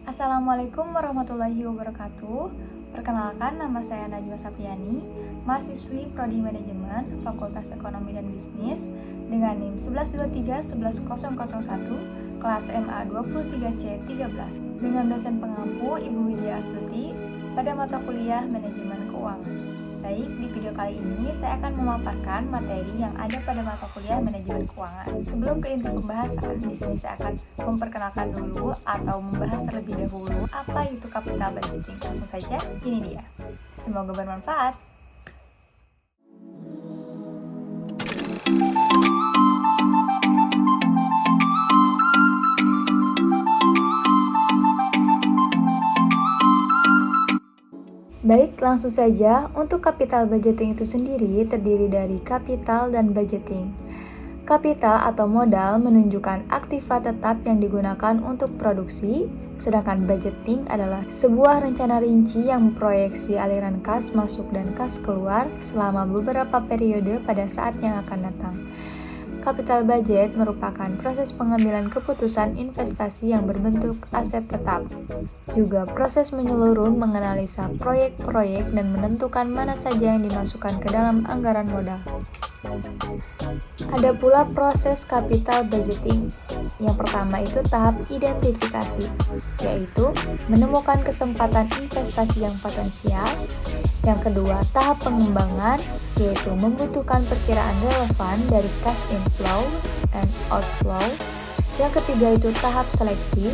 Assalamualaikum warahmatullahi wabarakatuh. Perkenalkan, nama saya Najwa Sapiani, mahasiswi Prodi Manajemen Fakultas Ekonomi dan Bisnis dengan NIM 1123-11001, kelas MA 23C13, dengan dosen pengampu Ibu Widya Astuti pada mata kuliah Manajemen Keuangan. Baik, di video kali ini saya akan memaparkan materi yang ada pada mata kuliah Manajemen Keuangan. Sebelum ke inti pembahasan, di sini saya akan memperkenalkan dulu atau membahas terlebih dahulu apa itu capital budgeting. Langsung saja, ini dia. Semoga bermanfaat. Baik, langsung saja. Untuk capital budgeting itu sendiri terdiri dari capital dan budgeting. Capital atau modal menunjukkan aktiva tetap yang digunakan untuk produksi, sedangkan budgeting adalah sebuah rencana rinci yang memproyeksi aliran kas masuk dan kas keluar selama beberapa periode pada saat yang akan datang. Capital budget merupakan proses pengambilan keputusan investasi yang berbentuk aset tetap. Juga proses menyeluruh menganalisa proyek-proyek dan menentukan mana saja yang dimasukkan ke dalam anggaran modal. Ada pula proses capital budgeting. Yang pertama itu tahap identifikasi, yaitu menemukan kesempatan investasi yang potensial. Yang kedua, tahap pengembangan, yaitu membutuhkan perkiraan relevan dari cash inflow and outflow. Yang ketiga itu tahap seleksi,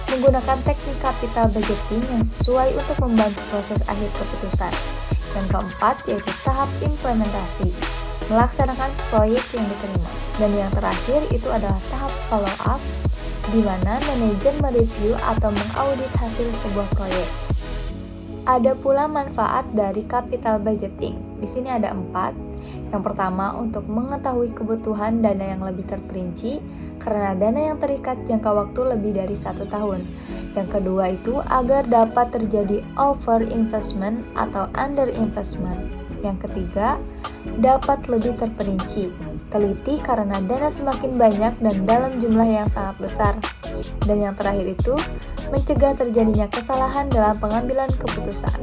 menggunakan teknik capital budgeting yang sesuai untuk membantu proses akhir keputusan. Yang keempat yaitu tahap implementasi, melaksanakan proyek yang diterima. Dan yang terakhir itu adalah tahap follow up, di mana manajer mereview atau mengaudit hasil sebuah proyek. Ada pula manfaat dari capital budgeting. Di sini ada 4. Yang pertama, untuk mengetahui kebutuhan dana yang lebih terperinci karena dana yang terikat jangka waktu lebih dari 1 tahun. Yang kedua itu agar dapat terjadi over investment atau under investment. Yang ketiga, dapat lebih terperinci, teliti karena dana semakin banyak dan dalam jumlah yang sangat besar. Dan yang terakhir itu mencegah terjadinya kesalahan dalam pengambilan keputusan.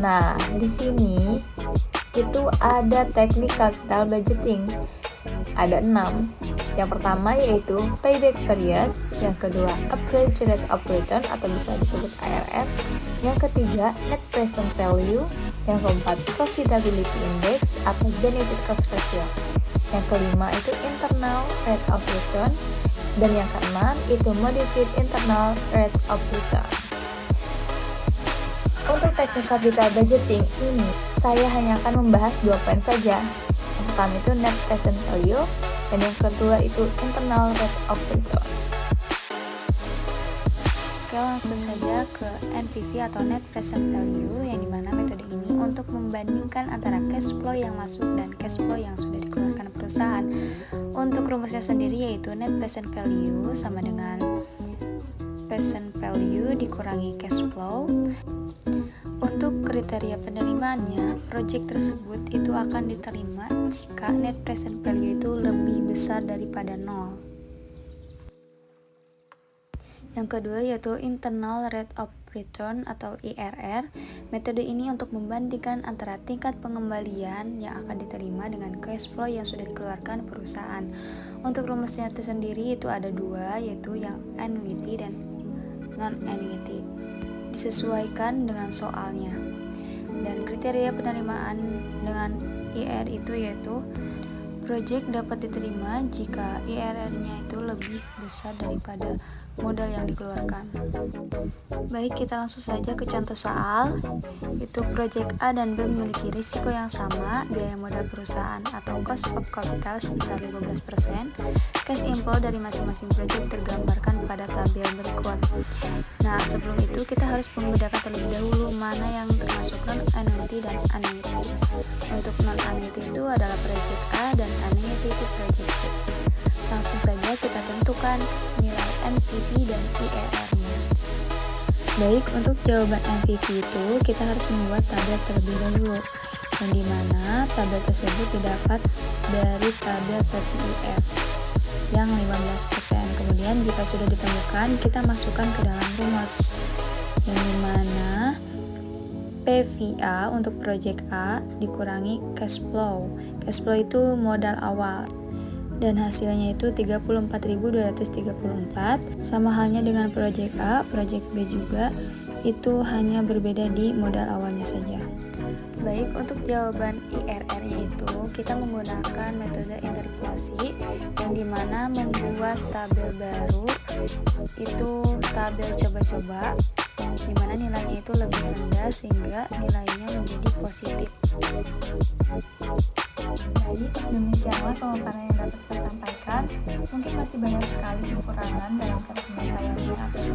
Nah, di sini itu ada teknik capital budgeting. Ada 6. Yang pertama yaitu payback period, yang kedua average rate of return atau bisa disebut ARR, yang ketiga net present value, yang keempat profitability index atau benefit cost ratio, yang kelima itu internal rate of return, dan yang keenam itu modified internal rate of return. Untuk teknik capital budgeting ini, saya hanya akan membahas 2 poin saja. Yang pertama itu net present value, dan yang kedua itu internal rate of return. Oke, langsung saja ke NPV atau net present value, yang dimana metode ini untuk membandingkan antara cash flow yang masuk dan cash flow yang sudah dikeluarkan perusahaan. Untuk rumusnya sendiri yaitu net present value sama dengan present value dikurangi cash flow. Untuk kriteria penerimaannya, proyek tersebut itu akan diterima jika net present value itu lebih besar daripada 0. Yang kedua yaitu internal rate of return atau IRR. Metode ini untuk membandingkan antara tingkat pengembalian yang akan diterima dengan cash flow yang sudah dikeluarkan perusahaan. Untuk rumusnya tersendiri itu ada 2, yaitu yang annuity dan non-annuity. Disesuaikan dengan soalnya. Dan kriteria penerimaan dengan IR itu yaitu proyek dapat diterima jika IRR-nya itu lebih besar daripada modal yang dikeluarkan. Baik, kita langsung saja ke contoh soal. Itu proyek A dan B memiliki risiko yang sama, biaya modal perusahaan atau cost of capital sebesar 15%. Cash inflow dari masing-masing proyek tergambarkan pada tabel berikut. Nah, sebelum itu kita harus membedakan terlebih dahulu mana yang termasuk non-annuity dan annuity. Untuk non-annuity itu adalah proyek A dan annuity itu proyek B. Langsung saja kita tentukan nilai NPV dan IRR-nya. Baik, untuk jawaban NPV itu kita harus membuat tabel terlebih dahulu, yang dimana tabel tersebut didapat dari tabel PPIF. yang 15%. Kemudian jika sudah ditemukan, kita masukkan ke dalam rumus, yang dimana PVA untuk project A dikurangi cash flow. Cash flow itu modal awal, dan hasilnya itu 34.234. Sama halnya dengan project A, project B juga, itu hanya berbeda di modal awalnya saja. Baik, untuk jawaban IRR-nya itu kita menggunakan metode interpolasi, yang dimana membuat tabel baru itu tabel coba-coba, dimana nilainya itu lebih rendah sehingga nilainya menjadi positif. Baik, demikianlah pemaparan yang dapat saya sampaikan. Mungkin masih banyak sekali kekurangan dalam cara penyampaian atau